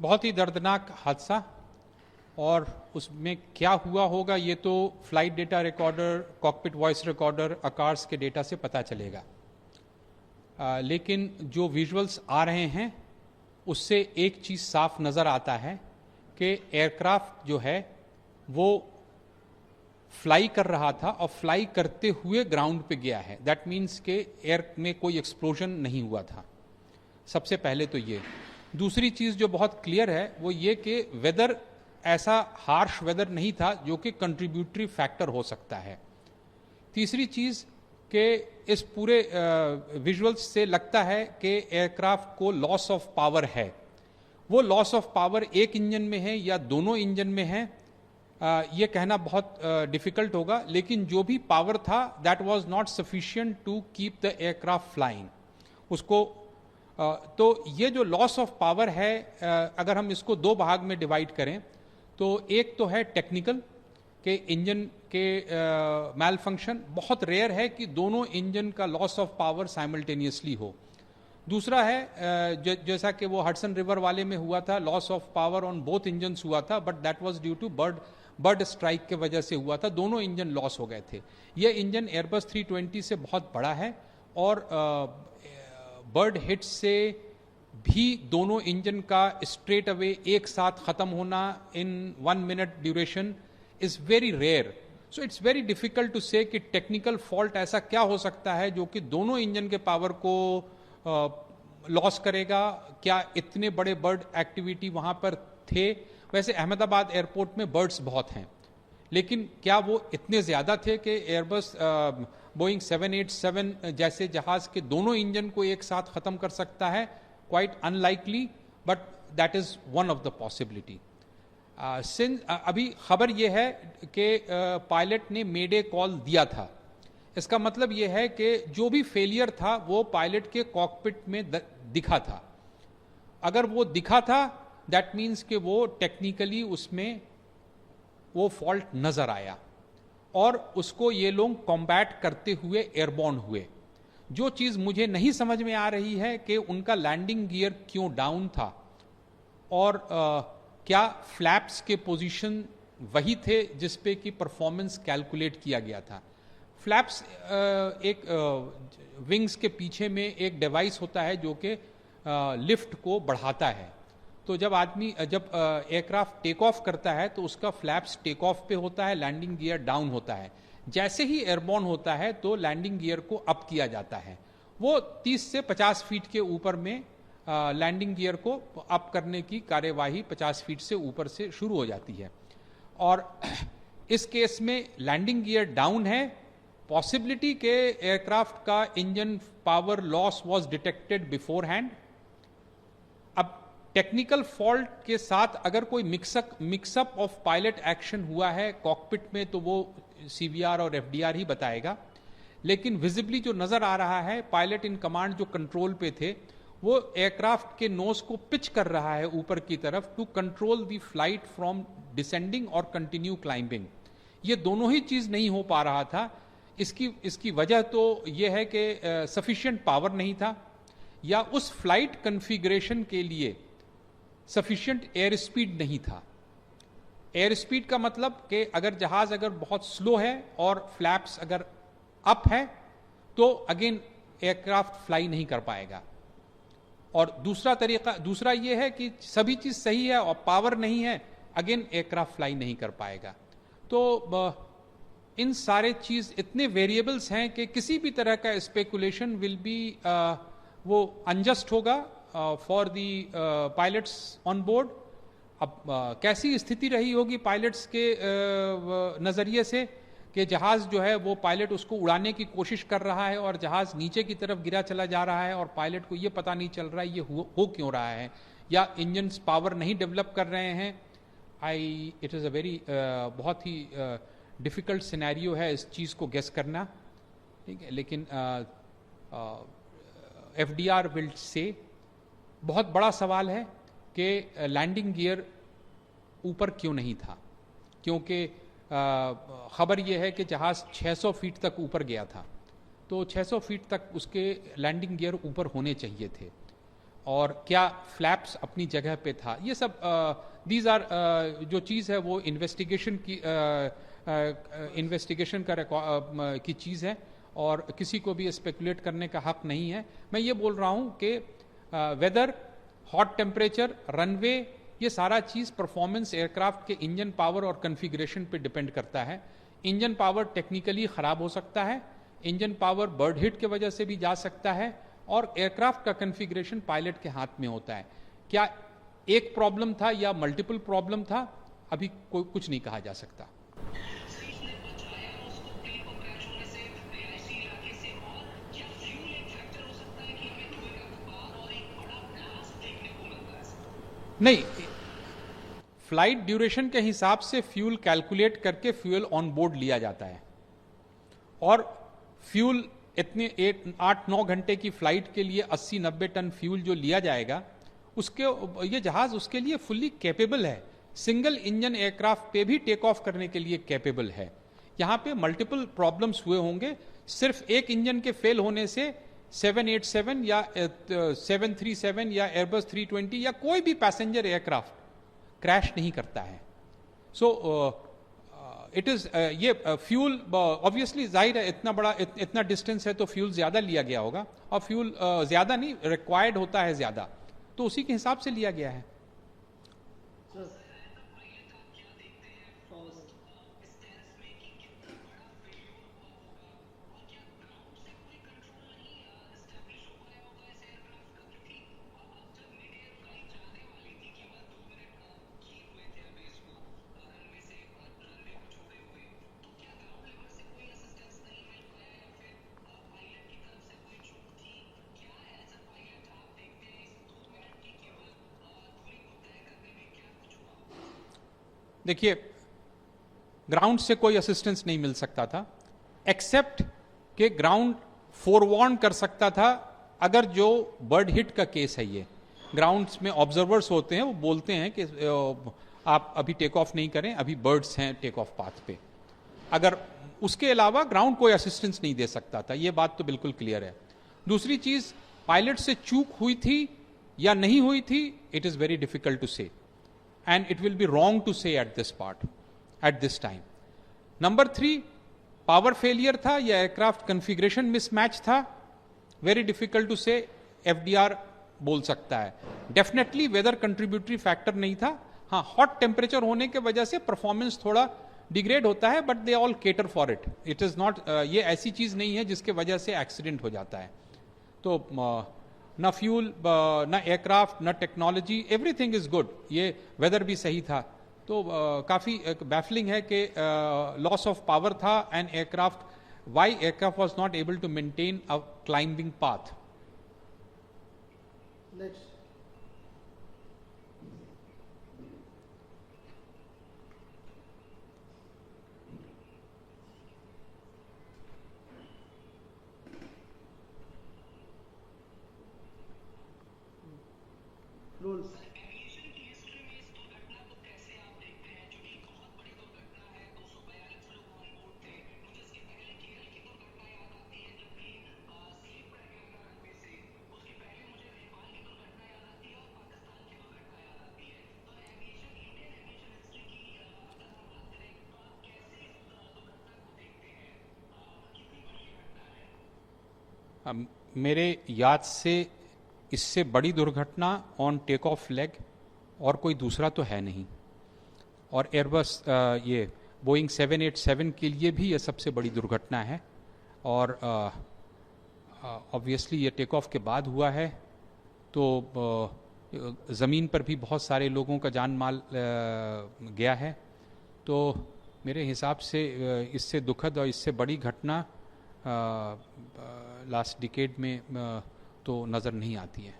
बहुत ही दर्दनाक हादसा, और उसमें क्या हुआ होगा ये तो flight data recorder, cockpit voice recorder, ACARS के डेटा से पता चलेगा। लेकिन जो विजुअल्स आ रहे हैं उससे एक चीज़ साफ नज़र आता है कि एयरक्राफ्ट जो है वो फ्लाई कर रहा था और फ्लाई करते हुए ग्राउंड पे गया है। दैट मीन्स के एयर में कोई एक्सप्लोजन नहीं हुआ था। सबसे पहले तो ये। दूसरी चीज़ जो बहुत क्लियर है वो ये कि वेदर ऐसा हार्श वेदर नहीं था जो कि कंट्रीब्यूटरी फैक्टर हो सकता है। तीसरी चीज़ कि इस पूरे विजुअल्स से लगता है कि एयरक्राफ्ट को लॉस ऑफ पावर है। वो लॉस ऑफ पावर एक इंजन में है या दोनों इंजन में है, ये कहना बहुत डिफिकल्ट होगा, लेकिन जो भी पावर था that was not sufficient to keep the aircraft flying. उसको तो ये जो लॉस ऑफ पावर है, अगर हम इसको दो भाग में डिवाइड करें तो एक तो है टेक्निकल के इंजन के मैल फंक्शन। बहुत रेयर है कि दोनों इंजन का लॉस ऑफ पावर साइमल्टेनियसली हो। दूसरा है जैसा कि वो हडसन रिवर वाले में हुआ था, loss of power on both engines हुआ था, but that was due to bird strike के वजह से हुआ था। दोनों इंजन लॉस हो गए थे। ये इंजन एयरबस 320 से बहुत बड़ा है और बर्ड हिट से भी दोनों इंजन का स्ट्रेट अवे एक साथ खत्म होना इन 1 minute duration is very rare. So it's very difficult to say कि टेक्निकल फॉल्ट ऐसा क्या हो सकता है जो कि दोनों इंजन के पावर को लॉस करेगा। क्या इतने बड़े बर्ड एक्टिविटी वहां पर थे? वैसे अहमदाबाद एयरपोर्ट में बर्ड्स बहुत हैं, लेकिन क्या वो इतने ज्यादा थे कि एयरबस बोइंग 787 जैसे जहाज के दोनों इंजन को एक साथ खत्म कर सकता है? Quite unlikely, but that is one of the possibility. अभी खबर यह है कि पायलट ने मेडे कॉल दिया था। इसका मतलब यह है कि जो भी फेलियर था वो पायलट के कॉकपिट में दिखा था। अगर वो दिखा था दैट मीन्स कि वो टेक्निकली उसमें वो फॉल्ट नजर आया और उसको ये लोग कॉम्बैट करते हुए एयरबॉर्न हुए। जो चीज मुझे नहीं समझ में आ रही है कि उनका लैंडिंग गियर क्यों डाउन था और क्या फ्लैप्स के पोजीशन वही थे जिस पे कि परफॉर्मेंस कैलकुलेट किया गया था। फ्लैप्स एक विंग्स के पीछे में एक डिवाइस होता है जो कि लिफ्ट को बढ़ाता है। तो जब एयरक्राफ्ट टेक ऑफ करता है तो उसका फ्लैप्स टेक ऑफ पे होता है, लैंडिंग गियर डाउन होता है। जैसे ही एयरबॉर्न होता है तो लैंडिंग गियर को अप किया जाता है। वो 30 से 50 फीट के ऊपर में लैंडिंग गियर को अप करने की कार्यवाही 50 फीट से ऊपर से शुरू हो जाती है। और इस केस में लैंडिंग गियर डाउन है। पॉसिबिलिटी के एयरक्राफ्ट का engine power loss was detected before hand. अब टेक्निकल फॉल्ट के साथ अगर कोई मिक्सअप ऑफ पायलट एक्शन हुआ है कॉकपिट में तो वो सीवीआर और एफडीआर ही बताएगा। लेकिन विजिबली जो नजर आ रहा है, पायलट इन कमांड जो कंट्रोल पे थे वो एयरक्राफ्ट के नोज को पिच कर रहा है ऊपर की तरफ to control the flight from descending और कंटिन्यू क्लाइंबिंग। ये दोनों ही चीज नहीं हो पा रहा था। इसकी वजह तो यह है कि सफिशिएंट पावर नहीं था या उस फ्लाइट कन्फिग्रेशन के लिए सफिशिएंट एयर स्पीड नहीं था। एयर स्पीड का मतलब कि अगर जहाज बहुत स्लो है और फ्लैप्स अगर अप है तो अगेन एयरक्राफ्ट फ्लाई नहीं कर पाएगा। और दूसरा यह है कि सभी चीज सही है और पावर नहीं है, अगेन एयरक्राफ्ट फ्लाई नहीं कर पाएगा। तो इन सारे चीज इतने वेरिएबल्स हैं कि किसी भी तरह का स्पेकुलेशन विल बी वो अनजस्ट होगा for the pilots on board. अब कैसी स्थिति रही होगी पायलट्स के नजरिए से कि जहाज जो है वो पायलट उसको उड़ाने की कोशिश कर रहा है और जहाज नीचे की तरफ गिरा चला जा रहा है और पायलट को ये पता नहीं चल रहा है ये हो क्यों रहा है, या इंजन्स पावर नहीं डेवलप कर रहे हैं। इट इज़ अ वेरी बहुत ही डिफिकल्ट सिनेरियो है इस चीज़ को गेस करना, ठीक है। लेकिन एफडीआर विल से बहुत बड़ा सवाल है कि लैंडिंग गियर ऊपर क्यों नहीं था, क्योंकि खबर यह है कि जहाज 600 फीट तक ऊपर गया था, तो 600 फीट तक उसके लैंडिंग गियर ऊपर होने चाहिए थे। और क्या फ्लैप्स अपनी जगह पे था, ये सब दीज आर जो चीज़ है वो इन्वेस्टिगेशन की चीज़ है और किसी को भी स्पेकुलेट करने का हक नहीं है। मैं ये बोल रहा हूँ कि वेदर, हॉट टेम्परेचर, रनवे, ये सारा चीज़ परफॉर्मेंस एयरक्राफ्ट के इंजन पावर और कन्फिग्रेशन पे डिपेंड करता है। इंजन पावर टेक्निकली ख़राब हो सकता है, इंजन पावर बर्ड हिट के वजह से भी जा सकता है, और एयरक्राफ्ट का कन्फिग्रेशन पायलट के हाथ में होता है। क्या एक प्रॉब्लम था या मल्टीपल प्रॉब्लम था, अभी कोई कुछ नहीं कहा जा सकता। नहीं, फ्लाइट ड्यूरेशन के हिसाब से फ्यूल कैलकुलेट करके फ्यूल ऑन बोर्ड लिया जाता है, और फ्यूल इतने 8-9 घंटे की फ्लाइट के लिए 80-90 टन फ्यूल जो लिया जाएगा, उसके ये जहाज उसके लिए फुल्ली कैपेबल है, सिंगल इंजन एयरक्राफ्ट पे भी टेक ऑफ करने के लिए कैपेबल है। यहाँ पे मल्टीपल प्रॉब्लम्स हुए होंगे, सिर्फ एक इंजन के फेल होने से 787 या 737 या एयरबस 320 या कोई भी पैसेंजर एयरक्राफ्ट क्रैश नहीं करता है। सो इट इज ये फ्यूल ऑब्वियसली जाहिर है, इतना बड़ा इतना डिस्टेंस है तो फ्यूल ज्यादा लिया गया होगा, और फ्यूल ज्यादा नहीं रिक्वायर्ड होता है ज्यादा, तो उसी के हिसाब से लिया गया है। देखिए, ग्राउंड से कोई असिस्टेंस नहीं मिल सकता था, एक्सेप्ट कि ग्राउंड फोरवार्न कर सकता था। अगर जो बर्ड हिट का केस है, ये ग्राउंड्स में ऑब्जर्वर्स होते हैं, वो बोलते हैं कि आप अभी टेक ऑफ नहीं करें, अभी बर्ड्स हैं टेक ऑफ पाथ पे। अगर उसके अलावा ग्राउंड कोई असिस्टेंस नहीं दे सकता था, ये बात तो बिल्कुल क्लियर है। दूसरी चीज, पायलट से चूक हुई थी या नहीं हुई थी, it is very difficult to say, and it will be wrong to say at this time. Number 3, power failure था या एयरक्राफ्ट कन्फिग्रेशन मिसमैच था, वेरी डिफिकल्ट टू से, एफडीआर बोल सकता है। डेफिनेटली वेदर कंट्रीब्यूटरी फैक्टर नहीं था। हाँ, हॉट टेम्परेचर होने के वजह से परफॉर्मेंस थोड़ा डिग्रेड होता है, but they all cater for it. It is not, ये ऐसी चीज नहीं है जिसके वजह से एक्सीडेंट हो जाता है। तो ना फ्यूल, ना एयरक्राफ्ट, ना टेक्नोलॉजी, एवरीथिंग इज गुड। ये वेदर भी सही था, तो काफी बैफलिंग है कि लॉस ऑफ पावर था and aircraft, why aircraft was not able to maintain a climbing path. Next rules. मेरे याद से इससे बड़ी दुर्घटना ऑन टेक ऑफ लेग और कोई दूसरा तो है नहीं, और एयरबस ये बोइंग 787 के लिए भी ये सबसे बड़ी दुर्घटना है, और ऑब्वियसली ये टेक ऑफ के बाद हुआ है, तो ज़मीन पर भी बहुत सारे लोगों का जान माल गया है। तो मेरे हिसाब से इससे दुखद और इससे बड़ी घटना लास्ट डिकेड में तो नज़र नहीं आती है।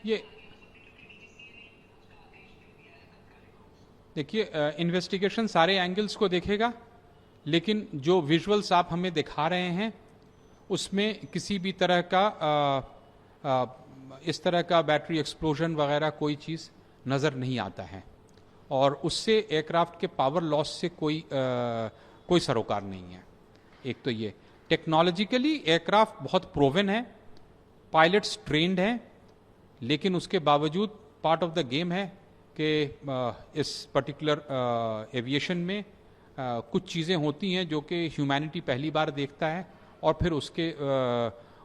ये देखिए, इन्वेस्टिगेशन सारे एंगल्स को देखेगा, लेकिन जो विजुअल्स आप हमें दिखा रहे हैं उसमें किसी भी तरह का इस तरह का बैटरी एक्सप्लोजन वगैरह कोई चीज़ नज़र नहीं आता है, और उससे एयरक्राफ्ट के पावर लॉस से कोई सरोकार नहीं है। एक तो ये टेक्नोलॉजिकली एयरक्राफ्ट बहुत प्रोवन है, पायलट्स ट्रेंड हैं, लेकिन उसके बावजूद पार्ट ऑफ द गेम है कि इस पर्टिकुलर एविएशन में कुछ चीज़ें होती हैं जो कि ह्यूमैनिटी पहली बार देखता है, और फिर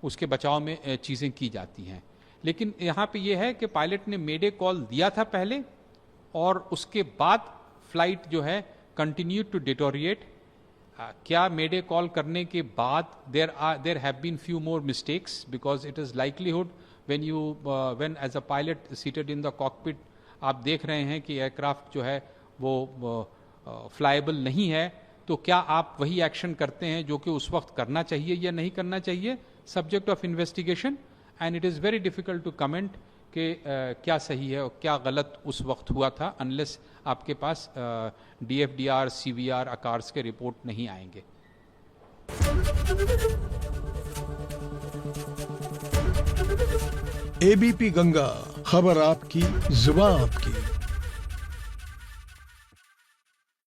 उसके बचाव में चीज़ें की जाती हैं। लेकिन यहाँ पे ये है कि पायलट ने मेडे कॉल दिया था पहले, और उसके बाद फ्लाइट जो है कंटिन्यू टू डिटोरिएट। क्या मेडे कॉल करने के बाद there have been few more mistakes, because it is likelihood when as a pilot seated in the cockpit आप देख रहे हैं कि एयरक्राफ्ट जो है वो फ्लाइबल नहीं है, तो क्या आप वही एक्शन करते हैं जो कि उस वक्त करना चाहिए या नहीं करना चाहिए? Subject of investigation, and it is very difficult to comment कि क्या सही है और क्या गलत उस वक्त हुआ था, अनलेस आपके पास DFDR, CVR, आकार्स के रिपोर्ट नहीं आएंगे। ABP गंगा, खबर आपकी, जुबान आपकी।